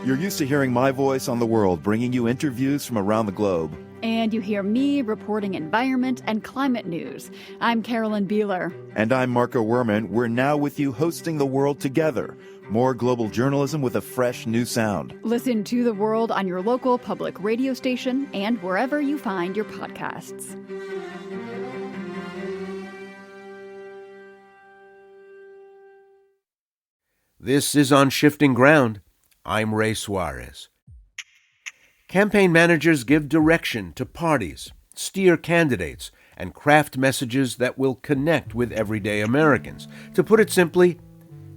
You're used to hearing my voice on the world, bringing you interviews from around the globe. And you hear me reporting environment and climate news. I'm Carolyn Beeler. And I'm Marco Werman. We're now with you hosting The World Together. More global journalism with a fresh new sound. Listen to The World on your local public radio station and wherever you find your podcasts. This is On Shifting Ground. I'm Ray Suarez. Campaign managers give direction to parties, steer candidates, and craft messages that will connect with everyday Americans. To put it simply,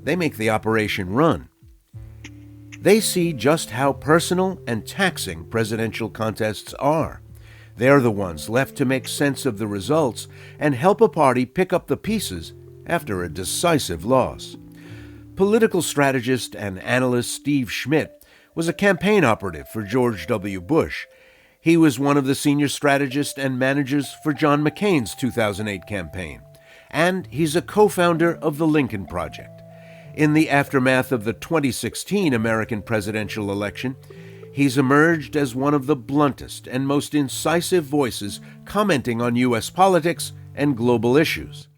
they make the operation run. They see just how personal and taxing presidential contests are. They're the ones left to make sense of the results and help a party pick up the pieces after a decisive loss. Political strategist and analyst Steve Schmidt was a campaign operative for George W. Bush. He was one of the senior strategists and managers for John McCain's 2008 campaign. And he's a co-founder of the Lincoln Project. In the aftermath of the 2016 American presidential election, he's emerged as one of the bluntest and most incisive voices commenting on U.S. politics and global issues.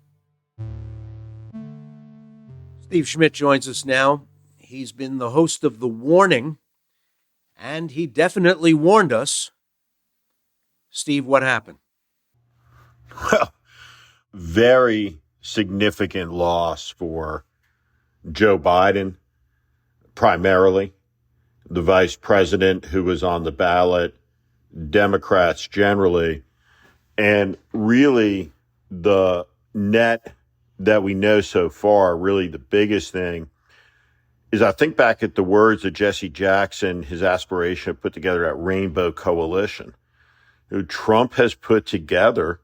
Steve Schmidt joins us now. He's been the host of The Warning, and he definitely warned us. Steve, what happened? Well, very significant loss for Joe Biden, primarily, the vice president who was on the ballot, Democrats generally, and really the net that we know so far, really the biggest thing is I think back at the words of Jesse Jackson, his aspiration to put together that rainbow coalition. Trump has put together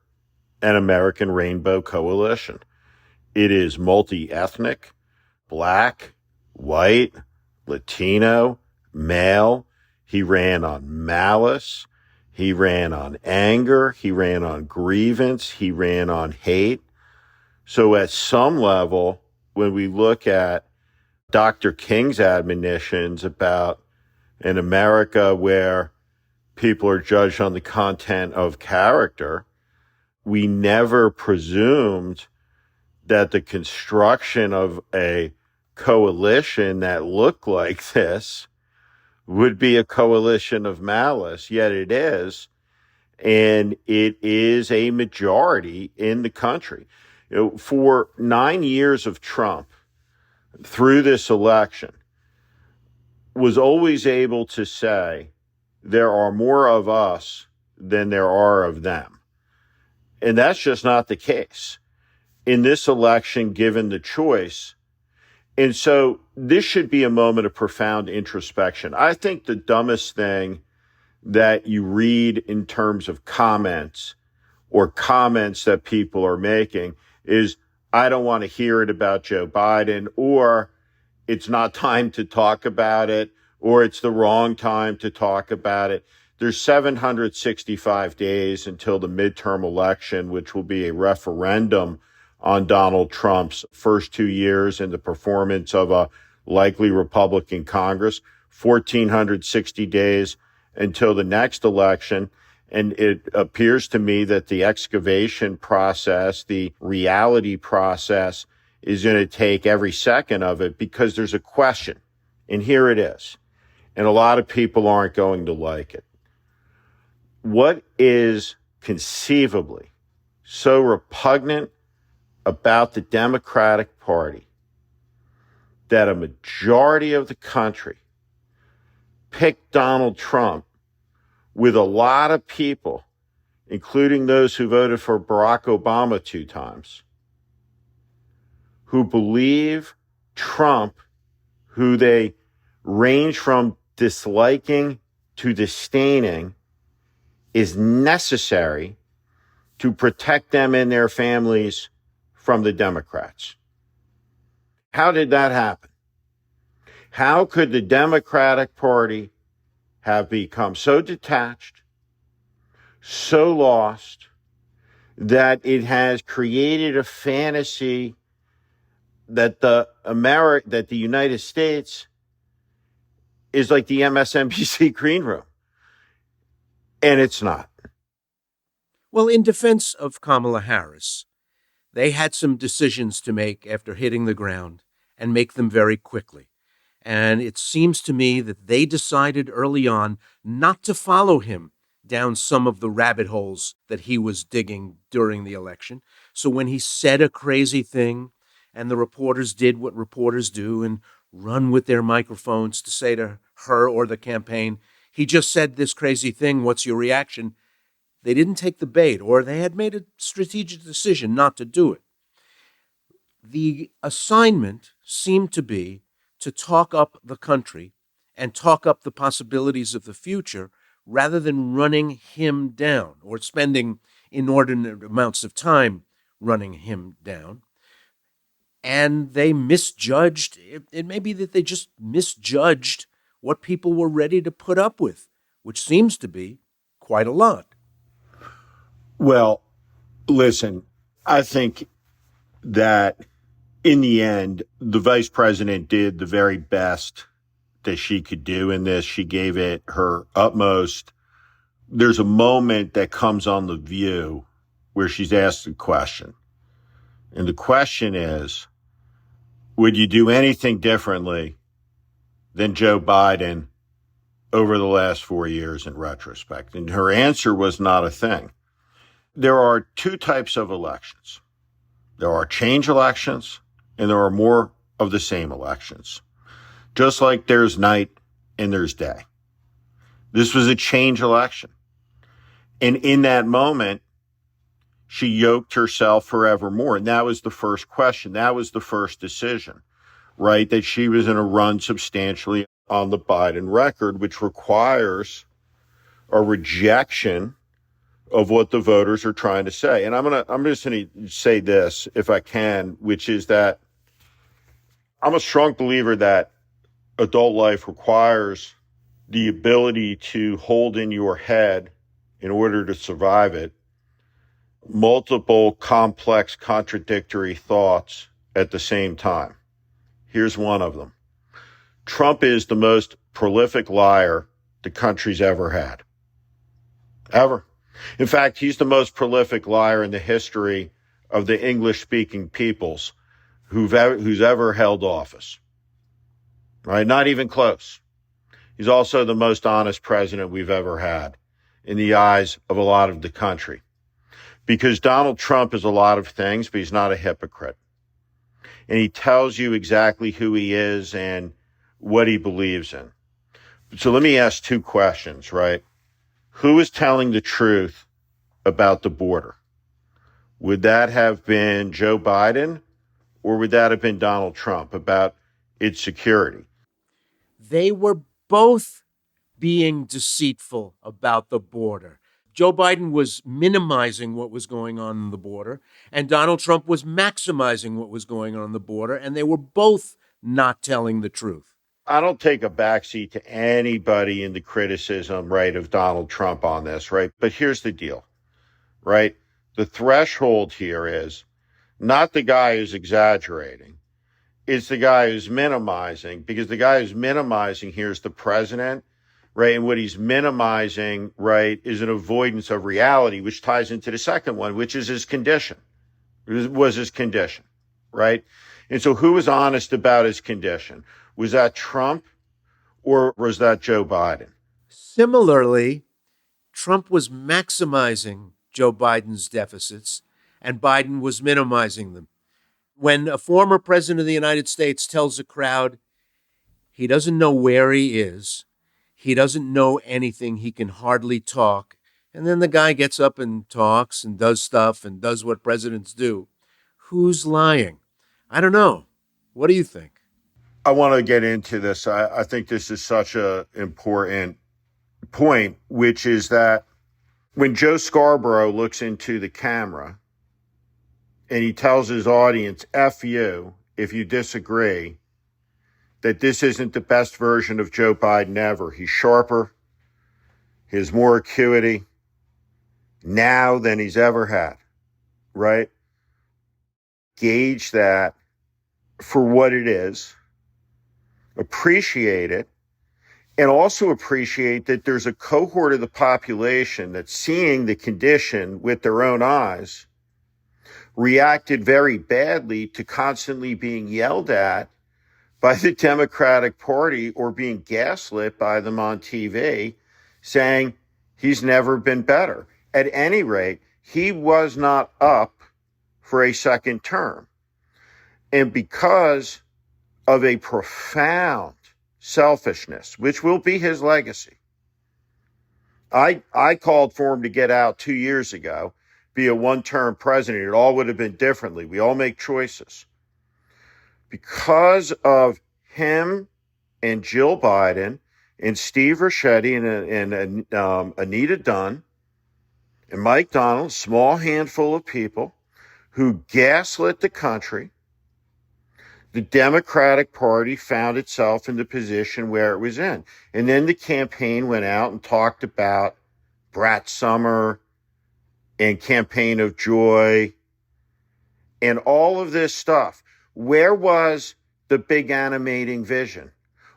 an American rainbow coalition. It is multi-ethnic, Black, white, Latino, male. He ran on malice. He ran on anger. He ran on grievance. He ran on hate. So at some level, when we look at Dr. King's admonitions about an America where people are judged on the content of character, we never presumed that the construction of a coalition that looked like this would be a coalition of malice, yet it is. And it is a majority in the country. For 9 years of Trump, through this election, was always able to say, there are more of us than there are of them. And that's just not the case in this election, given the choice. And so this should be a moment of profound introspection. I think the dumbest thing that you read in terms of comments or comments that people are making is, I don't want to hear it about Joe Biden, or it's not time to talk about it, or it's the wrong time to talk about it. There's 765 days until the midterm election, which will be a referendum on Donald Trump's first 2 years and the performance of a likely Republican Congress, 1,460 days until the next election. And it appears to me that the excavation process, the reality process, is going to take every second of it, because there's a question. And here it is. And a lot of people aren't going to like it. What is conceivably so repugnant about the Democratic Party that a majority of the country picked Donald Trump, with a lot of people, including those who voted for Barack Obama 2 times, who believe Trump, who they range from disliking to disdaining, is necessary to protect them and their families from the Democrats? How did that happen? How could the Democratic Party have become so detached, so lost, that it has created a fantasy that that the United States is like the MSNBC green room. And it's not. Well, in defense of Kamala Harris, they had some decisions to make after hitting the ground and make them very quickly. And it seems to me that they decided early on not to follow him down some of the rabbit holes that he was digging during the election. So when he said a crazy thing and the reporters did what reporters do and run with their microphones to say to her or the campaign, he just said this crazy thing, what's your reaction? They didn't take the bait, or they had made a strategic decision not to do it. The assignment seemed to be to talk up the country and talk up the possibilities of the future rather than running him down or spending inordinate amounts of time running him down. And they misjudged. It may be that they just misjudged what people were ready to put up with, which seems to be quite a lot. Well, listen, I think that in the end, the vice president did the very best that she could do in this. She gave it her utmost. There's a moment that comes on The View where she's asked a question. And the question is, would you do anything differently than Joe Biden over the last 4 years in retrospect? And her answer was not a thing. There are two types of elections. There are change elections, and there are more of the same elections. Just like there's night and there's day. This was a change election. And in that moment, she yoked herself forevermore. And that was the first question. That was the first decision, right? That she was going to run substantially on the Biden record, which requires a rejection of what the voters are trying to say. And I'm just going to say this, if I can, which is that I'm a strong believer that adult life requires the ability to hold in your head, in order to survive it, multiple complex contradictory thoughts at the same time. Here's one of them. Trump is the most prolific liar the country's ever had. Ever. In fact, he's the most prolific liar in the history of the English-speaking peoples who's ever held office. Right? Not even close. He's also the most honest president we've ever had in the eyes of a lot of the country. Because Donald Trump is a lot of things, but he's not a hypocrite. And he tells you exactly who he is and what he believes in. So let me ask two questions, right? Who is telling the truth about the border? Would that have been Joe Biden, or would that have been Donald Trump about its security? They were both being deceitful about the border. Joe Biden was minimizing what was going on the border, and Donald Trump was maximizing what was going on the border, and they were both not telling the truth. I don't take a backseat to anybody in the criticism, right, of Donald Trump on this, right? But here's the deal, right? The threshold here is not the guy who's exaggerating. It's the guy who's minimizing, because the guy who's minimizing here is the president, right? And what he's minimizing, right, is an avoidance of reality, which ties into the second one, which is his condition. It was his condition, right? And so who was honest about his condition? Was that Trump or was that Joe Biden? Similarly, Trump was maximizing Joe Biden's deficits, and Biden was minimizing them. When a former president of the United States tells a crowd he doesn't know where he is, he doesn't know anything, he can hardly talk, and then the guy gets up and talks and does stuff and does what presidents do, who's lying? I don't know. What do you think? I want to get into this. I think this is such an important point, which is that when Joe Scarborough looks into the camera and he tells his audience, F you, if you disagree, that this isn't the best version of Joe Biden ever. He's sharper, he has more acuity now than he's ever had, right? Gauge that for what it is, appreciate it, and also appreciate that there's a cohort of the population that's seeing the condition with their own eyes, reacted very badly to constantly being yelled at by the Democratic Party or being gaslit by them on TV, saying he's never been better. At any rate, he was not up for a second term. And because of a profound selfishness, which will be his legacy, I called for him to get out 2 years ago, be a one-term president. It all would have been differently. We all make choices. Because of him and Jill Biden and Steve Schmidt and Anita Dunn and Mike Donald, small handful of people who gaslit the country, the Democratic Party found itself in the position where it was in. And then the campaign went out and talked about Brat Summer and Campaign of Joy and all of this stuff. Where was the big animating vision?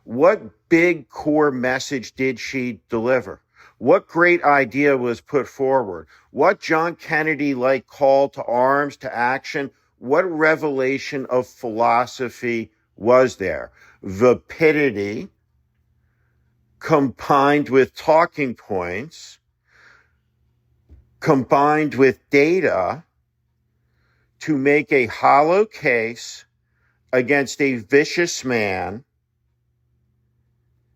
What big core message did she deliver? What great idea was put forward? What John Kennedy-like call to arms, to action? What revelation of philosophy was there? Vapidity combined with talking points, combined with data to make a hollow case against a vicious man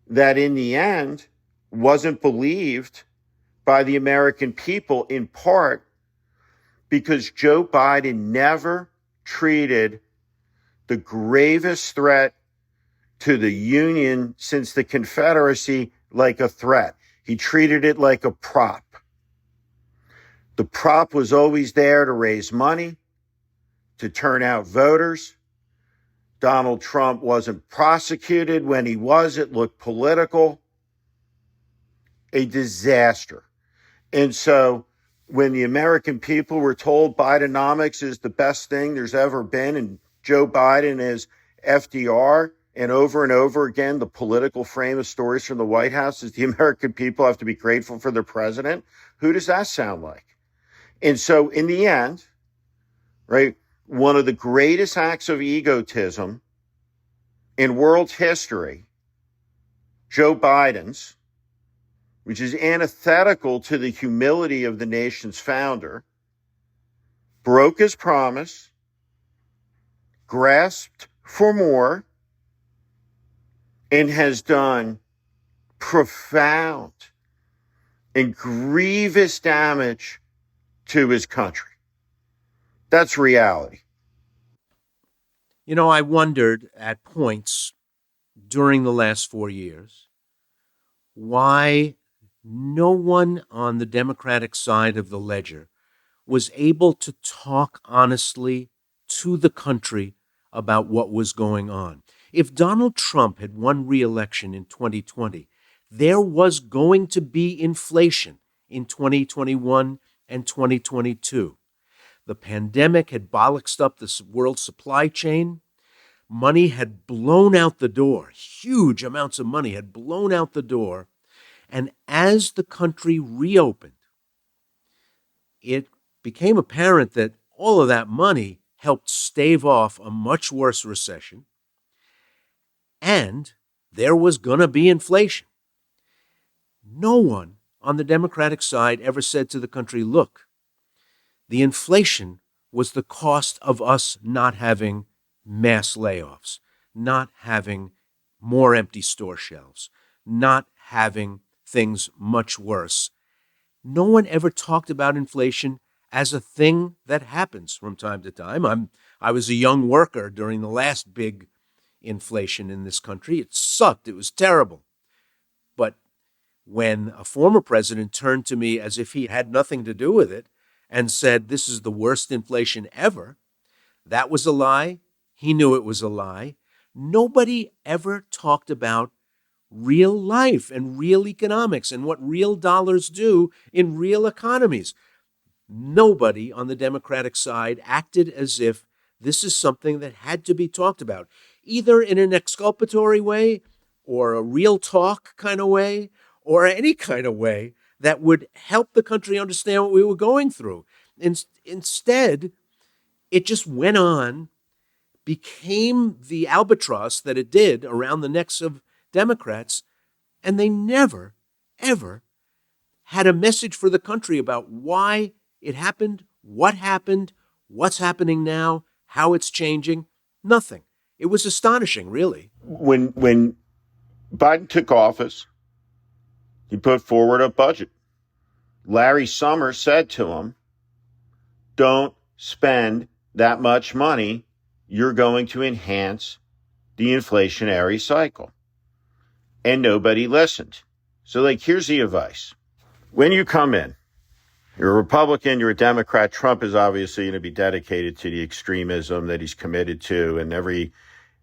that in the end wasn't believed by the American people, in part because Joe Biden never treated the gravest threat to the Union since the Confederacy like a threat. He treated it like a prop. The prop was always there to raise money, to turn out voters. Donald Trump wasn't prosecuted. When he was, it looked political. A disaster. And so when the American people were told Bidenomics is the best thing there's ever been and Joe Biden is FDR, and over again, the political frame of stories from the White House is the American people have to be grateful for their president, who does that sound like? And so in the end, right, one of the greatest acts of egotism in world history, Joe Biden's, which is antithetical to the humility of the nation's founder, broke his promise, grasped for more, and has done profound and grievous damage to his country. That's reality. You know, I wondered at points during the last 4 years why no one on the Democratic side of the ledger was able to talk honestly to the country about what was going on. If Donald Trump had won re-election in 2020, there was going to be inflation in 2021 and 2022. The pandemic had bollocksed up the world supply chain. Money had blown out the door. Huge amounts of money had blown out the door. And as the country reopened, it became apparent that all of that money helped stave off a much worse recession. And there was going to be inflation. No one on the Democratic side ever said to the country, look, the inflation was the cost of us not having mass layoffs, not having more empty store shelves, not having things much worse. No one ever talked about inflation as a thing that happens from time to time. I was a young worker during the last big inflation in this country. It sucked. It was terrible. But when a former president turned to me as if he had nothing to do with it and said, this is the worst inflation ever, that was a lie. He knew it was a lie. Nobody ever talked about real life and real economics and what real dollars do in real economies. Nobody on the Democratic side acted as if this is something that had to be talked about, either in an exculpatory way or a real talk kind of way or any kind of way that would help the country understand what we were going through. Instead, it just went on, became the albatross that it did around the necks of Democrats, and they never, ever had a message for the country about why it happened, what's happening now, how it's changing. Nothing. It was astonishing, really. When Biden took office, he put forward a budget. Larry Summers said to him, don't spend that much money. You're going to enhance the inflationary cycle. And nobody listened. So, here's the advice. When you come in, you're a Republican, you're a Democrat. Trump is obviously going to be dedicated to the extremism that he's committed to, and every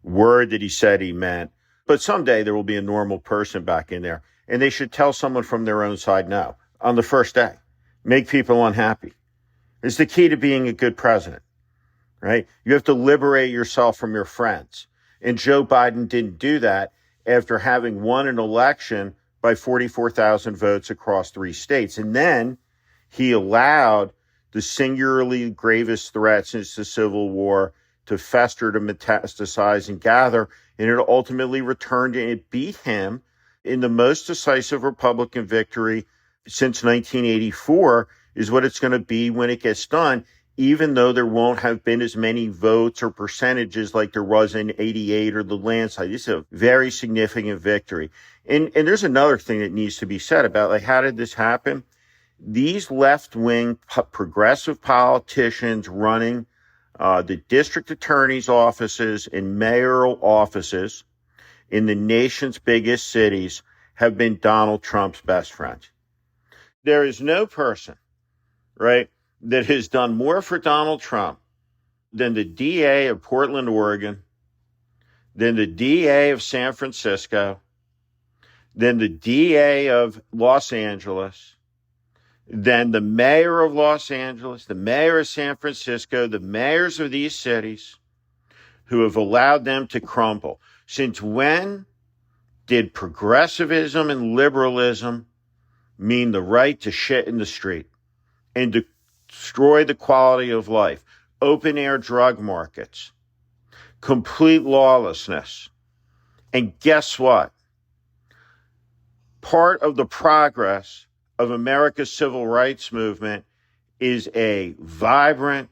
word that he said he meant. But someday there will be a normal person back in there, and they should tell someone from their own side no on the first day. Make people unhappy. It's the key to being a good president, right? You have to liberate yourself from your friends. And Joe Biden didn't do that after having won an election by 44,000 votes across 3 states. And then he allowed the singularly gravest threats since the Civil War to fester, to metastasize and gather. And it ultimately returned and it beat him in the most decisive Republican victory since 1984 is what it's going to be when it gets done, even though there won't have been as many votes or percentages like there was in 88 or the landslide. This is a very significant victory. And there's another thing that needs to be said about, how did this happen? These left-wing progressive politicians running the district attorney's offices and mayoral offices in the nation's biggest cities have been Donald Trump's best friends. There is no person, right, that has done more for Donald Trump than the DA of Portland, Oregon, than the DA of San Francisco, than the DA of Los Angeles, than the mayor of Los Angeles, the mayor of San Francisco, the mayors of these cities who have allowed them to crumble. Since when did progressivism and liberalism mean the right to shit in the street and to destroy the quality of life, open air drug markets, complete lawlessness? And guess what? Part of the progress of America's civil rights movement is a vibrant,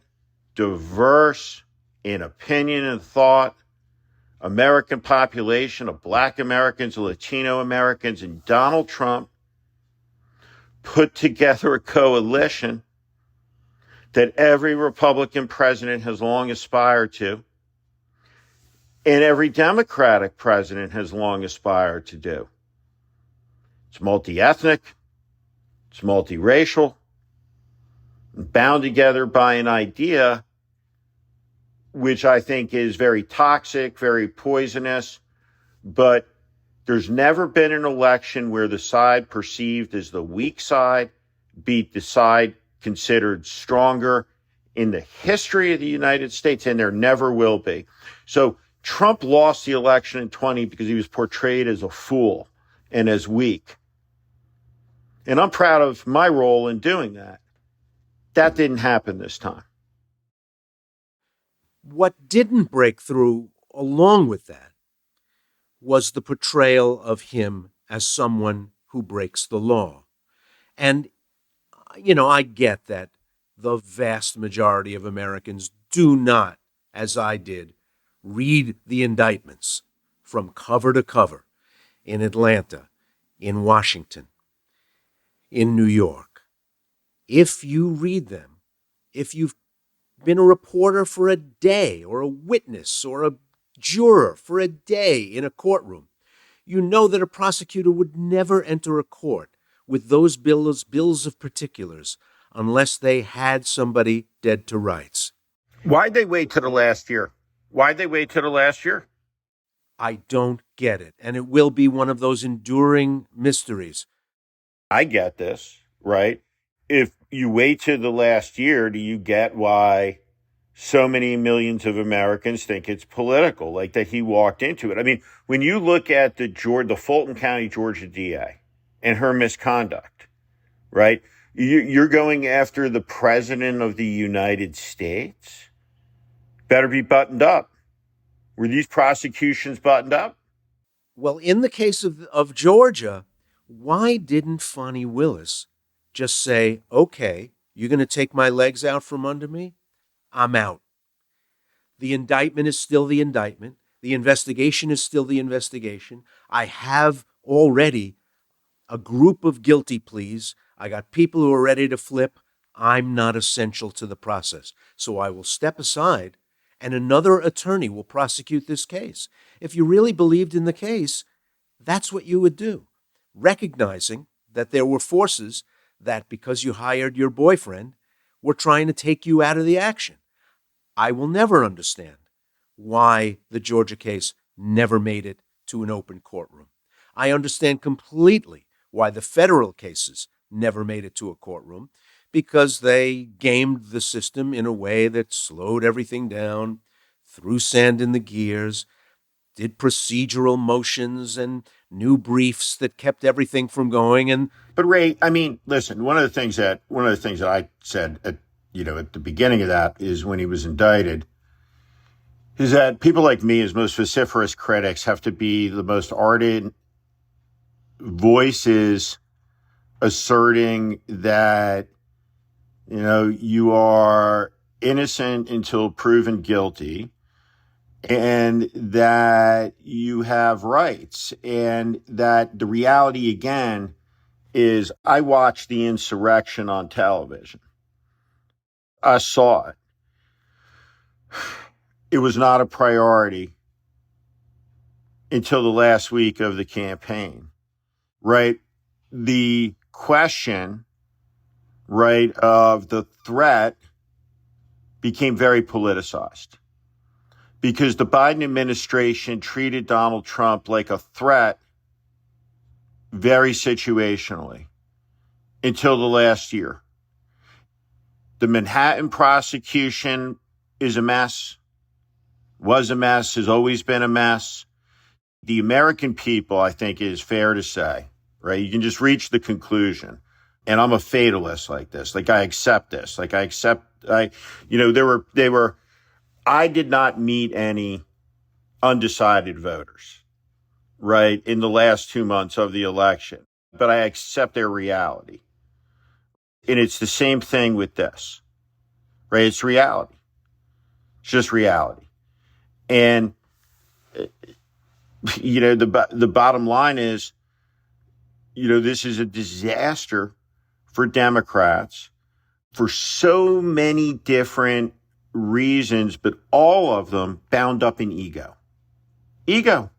diverse, in opinion and thought, American population of Black Americans, Latino Americans, and Donald Trump put together a coalition that every Republican president has long aspired to, and every Democratic president has long aspired to do. It's multi-ethnic, it's multiracial, bound together by an idea which I think is very toxic, very poisonous, but there's never been an election where the side perceived as the weak side beat the side considered stronger in the history of the United States, and there never will be. So Trump lost the election in 20 because he was portrayed as a fool and as weak. And I'm proud of my role in doing that. That didn't happen this time. What didn't break through along with that was the portrayal of him as someone who breaks the law. And, I get that the vast majority of Americans do not, as I did, read the indictments from cover to cover in Atlanta, in Washington, in New York. If you read them, if you've been a reporter for a day or a witness or a juror for a day in a courtroom, you know that a prosecutor would never enter a court with those bills of particulars unless they had somebody dead to rights. Why'd they wait till the last year? I don't get it, and it will be one of those enduring mysteries. I get this, right? If you wait to the last year, do you get why so many millions of Americans think it's political, like that he walked into it. I mean, when you look at the Fulton County, Georgia DA and her misconduct, right? You're going after the president of the United States. Better be buttoned up. Were these prosecutions buttoned up? Well, in the case of Georgia, why didn't Fonnie Willis just say, okay, you're going to take my legs out from under me? I'm out. The indictment is still the indictment. The investigation is still the investigation. I have already a group of guilty pleas. I got people who are ready to flip. I'm not essential to the process. So I will step aside and another attorney will prosecute this case. If you really believed in the case, that's what you would do, recognizing that there were forces that, because you hired your boyfriend, were trying to take you out of the action. I will never understand why the Georgia case never made it to an open courtroom. I understand completely why the federal cases never made it to a courtroom, because they gamed the system in a way that slowed everything down, threw sand in the gears, did procedural motions and new briefs that kept everything from going. But Ray, I mean, listen, one of the things that I said at the beginning of that is, when he was indicted, is that people like me, as most vociferous critics, have to be the most ardent voices asserting that, you are innocent until proven guilty, and that you have rights, and that the reality, again, is I watched the insurrection on television. I saw it. It was not a priority until the last week of the campaign, right? The question, right, of the threat became very politicized, because the Biden administration treated Donald Trump like a threat very situationally until the last year. The Manhattan prosecution is a mess, was a mess, has always been a mess. The American people, I think, it is fair to say, right? You can just reach the conclusion. And I'm a fatalist like this. Like, I accept this. Like, I did not meet any undecided voters, right, in the last 2 months of the election, but I accept their reality. And it's the same thing with this, right? It's reality. It's just reality. And, the bottom line is, this is a disaster for Democrats for so many different reasons, but all of them bound up in ego. Ego.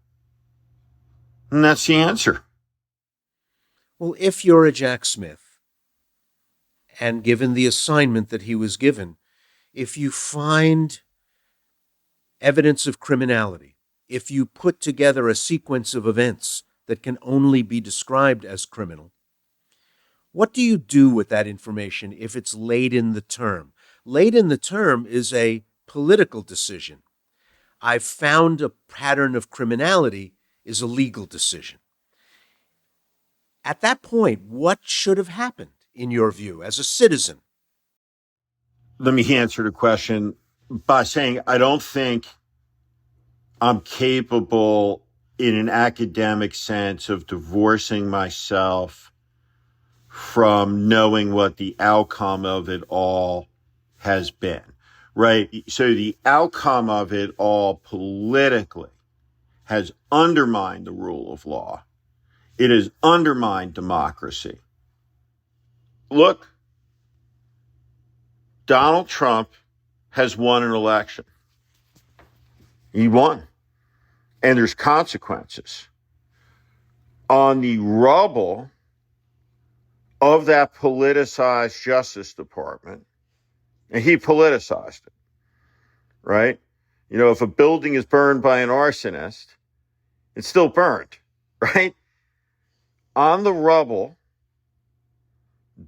And that's the answer. Well, if you're a Jack Smith, and given the assignment that he was given, if you find evidence of criminality, if you put together a sequence of events that can only be described as criminal, what do you do with that information if it's late in the term? Late in the term is a political decision. I've found a pattern of criminality is a legal decision. At that point, what should have happened, in your view, as a citizen? Let me answer the question by saying I don't think I'm capable, in an academic sense, of divorcing myself from knowing what the outcome of it all has been, right? So the outcome of it all politically has undermined the rule of law. It has undermined democracy. Look, Donald Trump has won an election. He won. And there's consequences. On the rubble of that politicized Justice Department, and he politicized it, right? If a building is burned by an arsonist, it's still burned, right? On the rubble,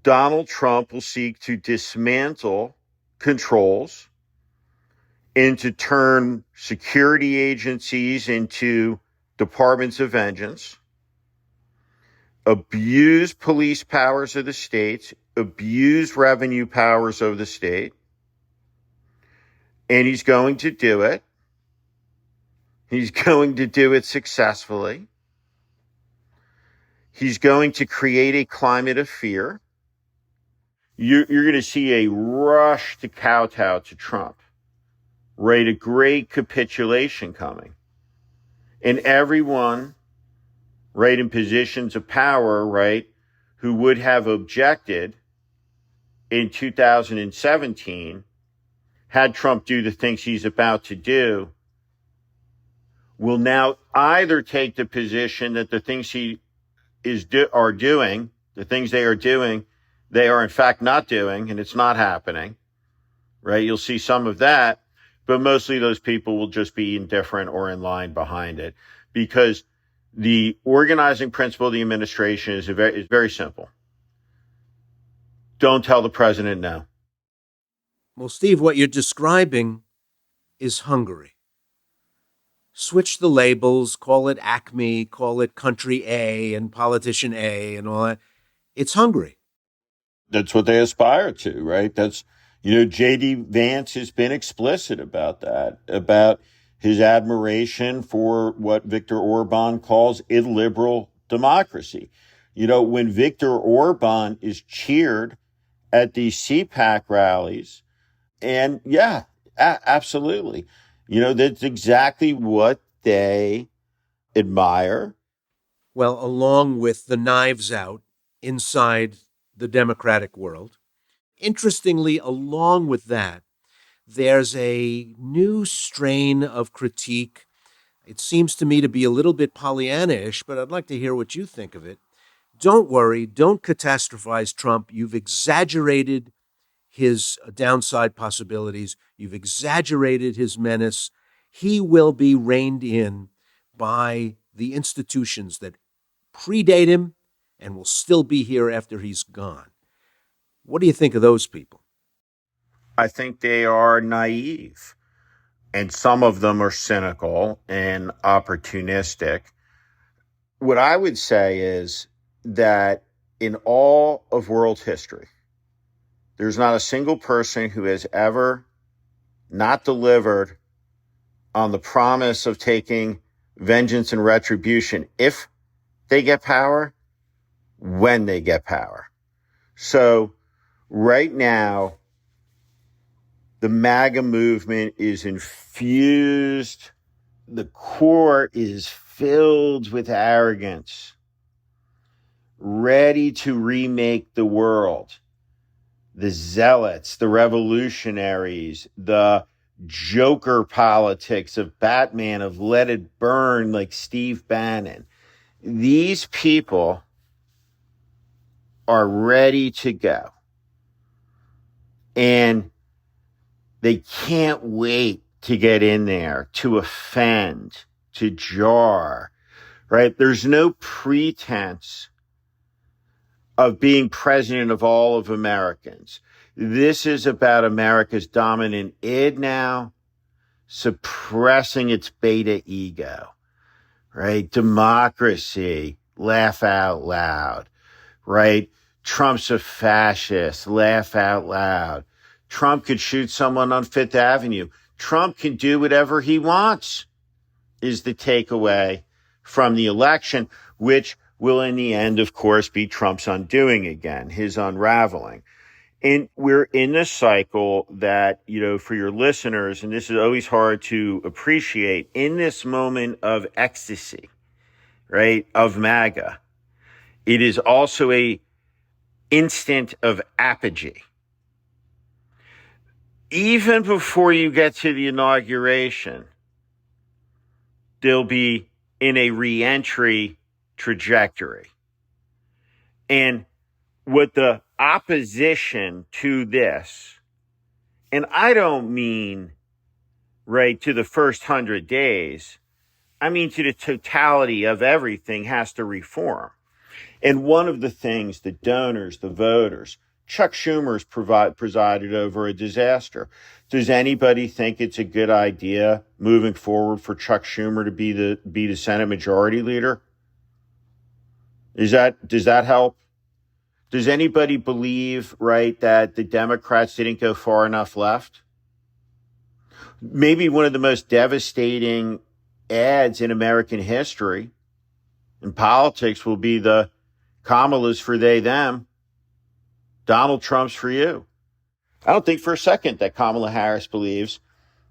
Donald Trump will seek to dismantle controls and to turn security agencies into departments of vengeance, abuse police powers of the states, abuse revenue powers of the state, and he's going to do it. He's going to do it successfully. He's going to create a climate of fear. You're going to see a rush to kowtow to Trump, right? A great capitulation coming. And everyone, right, in positions of power, right, who would have objected in 2017, had Trump do the things he's about to do, will now either take the position that the things he are doing, the things they are doing, they are in fact not doing, and it's not happening, right? You'll see some of that, but mostly those people will just be indifferent or in line behind it, because the organizing principle of the administration is very simple. Don't tell the president no. Well, Steve, what you're describing is Hungary. Switch the labels, call it Acme, call it Country A and Politician A and all that. It's Hungary. That's what they aspire to, right? That's, J.D. Vance has been explicit about that, about his admiration for what Viktor Orban calls illiberal democracy. When Viktor Orban is cheered at these CPAC rallies, and yeah, absolutely. That's exactly what they admire. Well, along with the knives out inside the democratic world, interestingly, along with that, there's a new strain of critique. It seems to me to be a little bit Pollyanna-ish, but I'd like to hear what you think of it. Don't worry, don't catastrophize Trump. You've exaggerated his downside possibilities. You've exaggerated his menace. He will be reined in by the institutions that predate him and will still be here after he's gone. What do you think of those people? I think they are naive, and some of them are cynical and opportunistic. What I would say is that in all of world history, there's not a single person who has ever not delivered on the promise of taking vengeance and retribution if they get power, when they get power. So right now, the MAGA movement is infused. The core is filled with arrogance, ready to remake the world. The zealots, the revolutionaries, the Joker politics of Batman, of let it burn like Steve Bannon. These people are ready to go. And they can't wait to get in there, to offend, to jar, right? There's no pretense of being president of all of Americans. This is about America's dominant id now, suppressing its beta ego, right? Democracy, laugh out loud, right? Trump's a fascist, laugh out loud. Trump could shoot someone on Fifth Avenue. Trump can do whatever he wants, is the takeaway from the election, which will in the end, of course, be Trump's undoing again, his unraveling. And we're in this cycle that, for your listeners, and this is always hard to appreciate, in this moment of ecstasy, right, of MAGA, it is also a instant of apogee. Even before you get to the inauguration, they'll be in a reentry trajectory. And what the opposition to this, and I don't mean, right, to the first 100 days, I mean to the totality of everything has to reform. And one of the things the donors, the voters, Chuck Schumer's presided over a disaster. Does anybody think it's a good idea moving forward for Chuck Schumer to be the Senate Majority Leader? Does that help? Does anybody believe, right, that the Democrats didn't go far enough left? Maybe one of the most devastating ads in American history in politics will be the Kamala's for they, them, Donald Trump's for you. I don't think for a second that Kamala Harris believes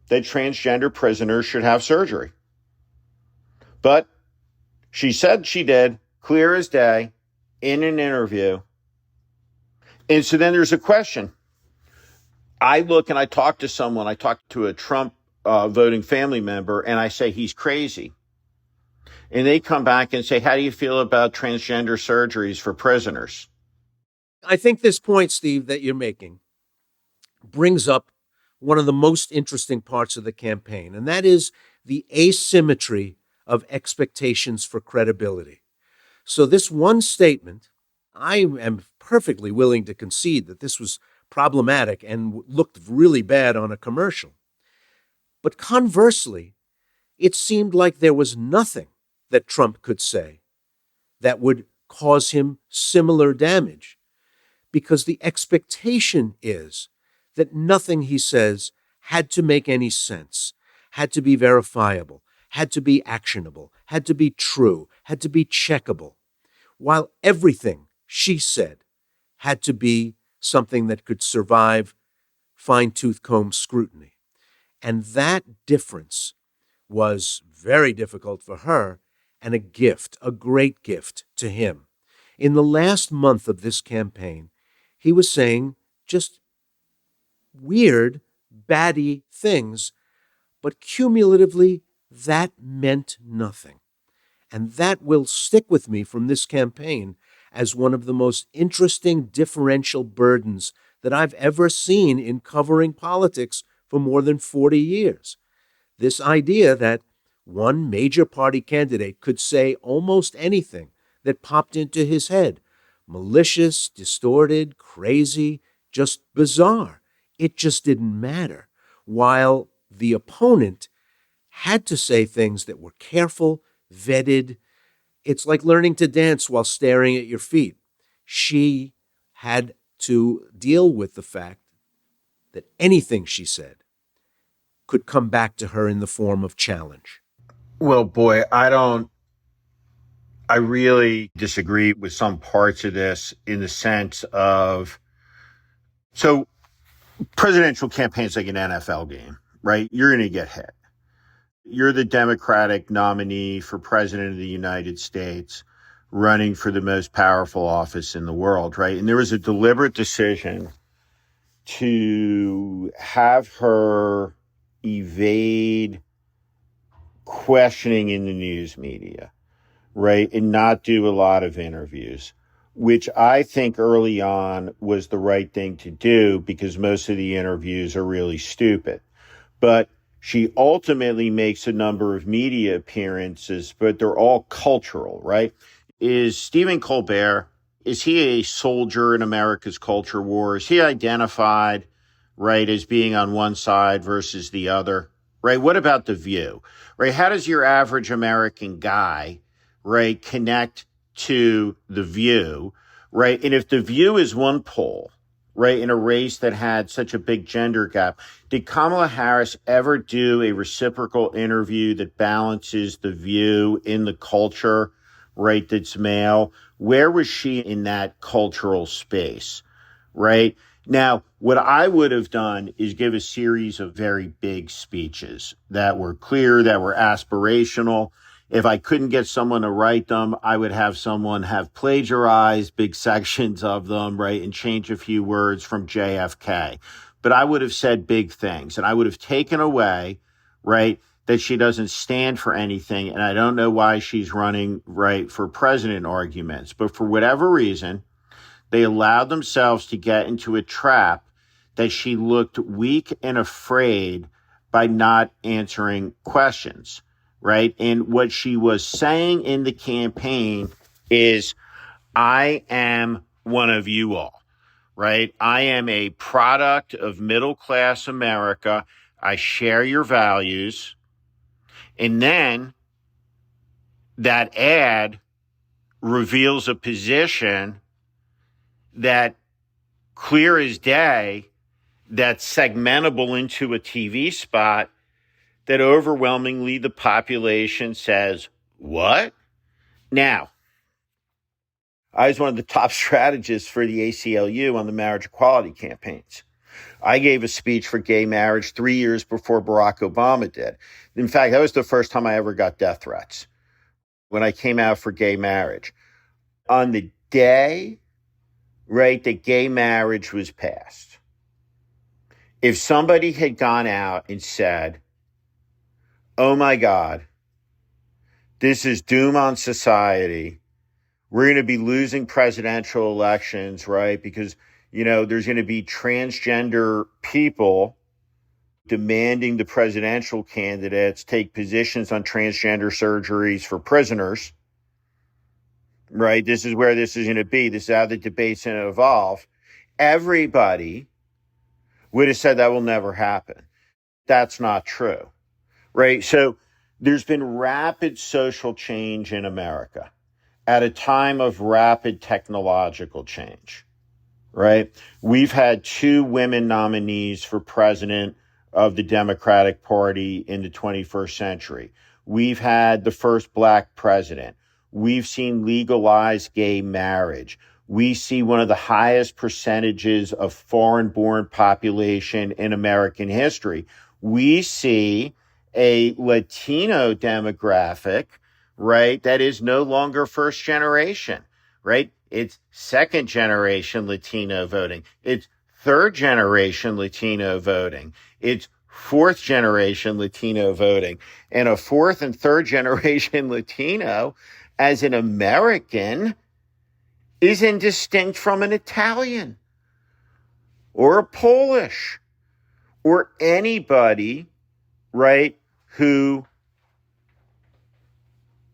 that transgender prisoners should have surgery. But she said she did, clear as day, in an interview. And so then there's a question. I look and I talk to a Trump voting family member, and I say he's crazy. And they come back and say, how do you feel about transgender surgeries for prisoners? I think this point, Steve, that you're making brings up one of the most interesting parts of the campaign, and that is the asymmetry of expectations for credibility. So this one statement, I am perfectly willing to concede that this was problematic and looked really bad on a commercial. But conversely, it seemed like there was nothing that Trump could say that would cause him similar damage, because the expectation is that nothing he says had to make any sense, had to be verifiable, had to be actionable, had to be true, had to be checkable, while everything she said had to be something that could survive fine-tooth comb scrutiny. And that difference was very difficult for her and a gift, a great gift to him. In the last month of this campaign, he was saying just weird, batty things, but cumulatively, that meant nothing. And that will stick with me from this campaign as one of the most interesting differential burdens that I've ever seen in covering politics for more than 40 years. This idea that one major party candidate could say almost anything that popped into his head, malicious, distorted, crazy, just bizarre. It just didn't matter. While the opponent had to say things that were careful, vetted. It's like learning to dance while staring at your feet. She had to deal with the fact that anything she said could come back to her in the form of challenge. Well, boy, I really disagree with some parts of this in the sense of, so presidential campaign's like an NFL game, right? You're going to get hit. You're the Democratic nominee for president of the United States, running for the most powerful office in the world, right? And there was a deliberate decision to have her evade questioning in the news media, right? And not do a lot of interviews, which I think early on was the right thing to do because most of the interviews are really stupid. But she ultimately makes a number of media appearances, but they're all cultural, right? Is Stephen Colbert, is he a soldier in America's culture war? Is he identified, right, as being on one side versus the other, right? What about The View, right? How does your average American guy, right, connect to The View, right? And if The View is one poll, right, in a race that had such a big gender gap, did Kamala Harris ever do a reciprocal interview that balances The View in the culture, right, that's male? Where was she in that cultural space, right? Now, what I would have done is give a series of very big speeches that were clear, that were aspirational. If I couldn't get someone to write them, I would have someone have plagiarized big sections of them, right, and change a few words from JFK. But I would have said big things, and I would have taken away, right, that she doesn't stand for anything, and I don't know why she's running, right, for president arguments. But for whatever reason, they allowed themselves to get into a trap that she looked weak and afraid by not answering questions. Right. And what she was saying in the campaign is, I am one of you all. right? I am a product of middle class America. I share your values. And then that ad reveals a position that clear as day, that's segmentable into a TV spot that overwhelmingly the population says, what? Now, I was one of the top strategists for the ACLU on the marriage equality campaigns. I gave a speech for gay marriage 3 years before Barack Obama did. In fact, that was the first time I ever got death threats when I came out for gay marriage. On the day, right, that gay marriage was passed, if somebody had gone out and said, oh my God, this is doom on society. We're going to be losing presidential elections, right? Because, there's going to be transgender people demanding the presidential candidates take positions on transgender surgeries for prisoners, right? This is where this is going to be. This is how the debate's going to evolve. Everybody would have said that will never happen. That's not true, right? So there's been rapid social change in America at a time of rapid technological change, right? We've had 2 women nominees for president of the Democratic Party in the 21st century. We've had the first Black president. We've seen legalized gay marriage. We see one of the highest percentages of foreign-born population in American history. We see a Latino demographic, right, that is no longer first generation, right? It's second generation Latino voting. It's third generation Latino voting. It's fourth generation Latino voting. And a fourth and third generation Latino as an American is indistinct from an Italian or a Polish or anybody, right, who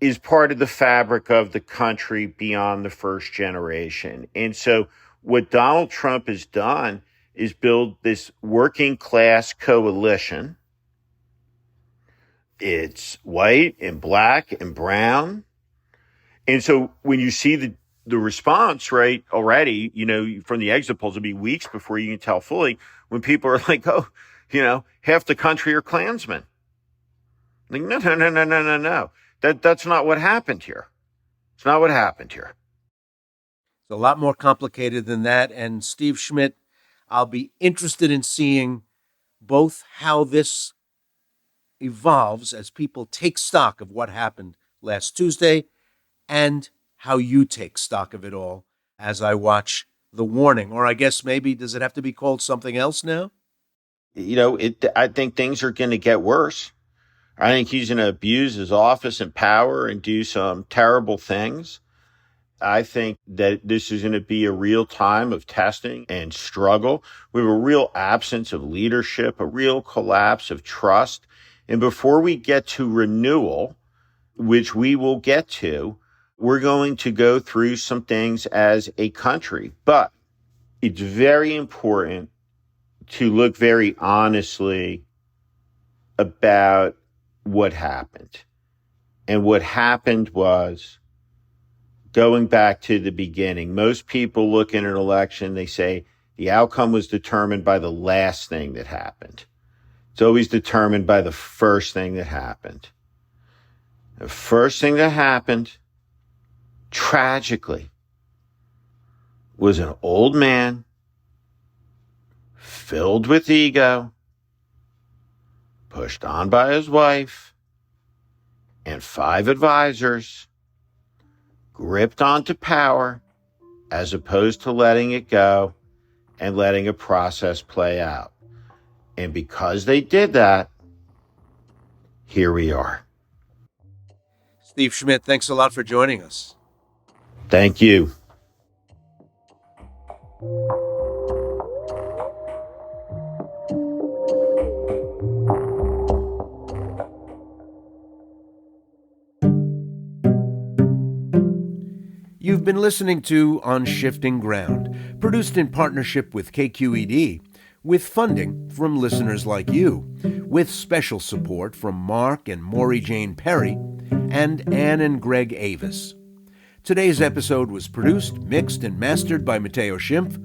is part of the fabric of the country beyond the first generation. And so what Donald Trump has done is build this working class coalition. It's white and black and brown. And so when you see the response, right, already, from the exit polls, it'll be weeks before you can tell fully when people are like, oh, half the country are Klansmen. Like, no. That's not what happened here. It's not what happened here. It's a lot more complicated than that. And Steve Schmidt, I'll be interested in seeing both how this evolves as people take stock of what happened last Tuesday and how you take stock of it all as I watch The Warning. Or I guess maybe, does it have to be called something else now? I think things are going to get worse. I think he's going to abuse his office and power and do some terrible things. I think that this is going to be a real time of testing and struggle. We have a real absence of leadership, a real collapse of trust. And before we get to renewal, which we will get to, we're going to go through some things as a country. But it's very important to look very honestly about what happened. And what happened was, going back to the beginning, most people look in an election, they say the outcome was determined by the last thing that happened. It's always determined by the first thing that happened. The first thing that happened, tragically, was an old man filled with ego, pushed on by his wife and 5 advisors, gripped onto power as opposed to letting it go and letting a process play out. And because they did that, here we are. Steve Schmidt, thanks a lot for joining us. Thank you. You've been listening to On Shifting Ground, produced in partnership with KQED, with funding from listeners like you, with special support from Mark and Maury Jane Perry, and Ann and Greg Avis. Today's episode was produced, mixed, and mastered by Matteo Schimpf.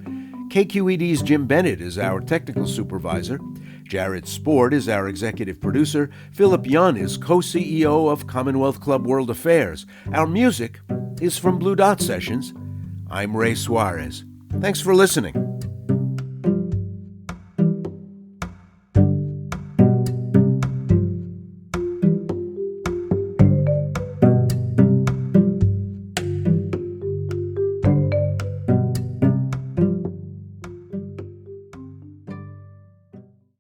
KQED's Jim Bennett is our technical supervisor. Jared Sport is our executive producer. Philip Yun is co-CEO of Commonwealth Club World Affairs. Our music is from Blue Dot Sessions. I'm Ray Suarez. Thanks for listening.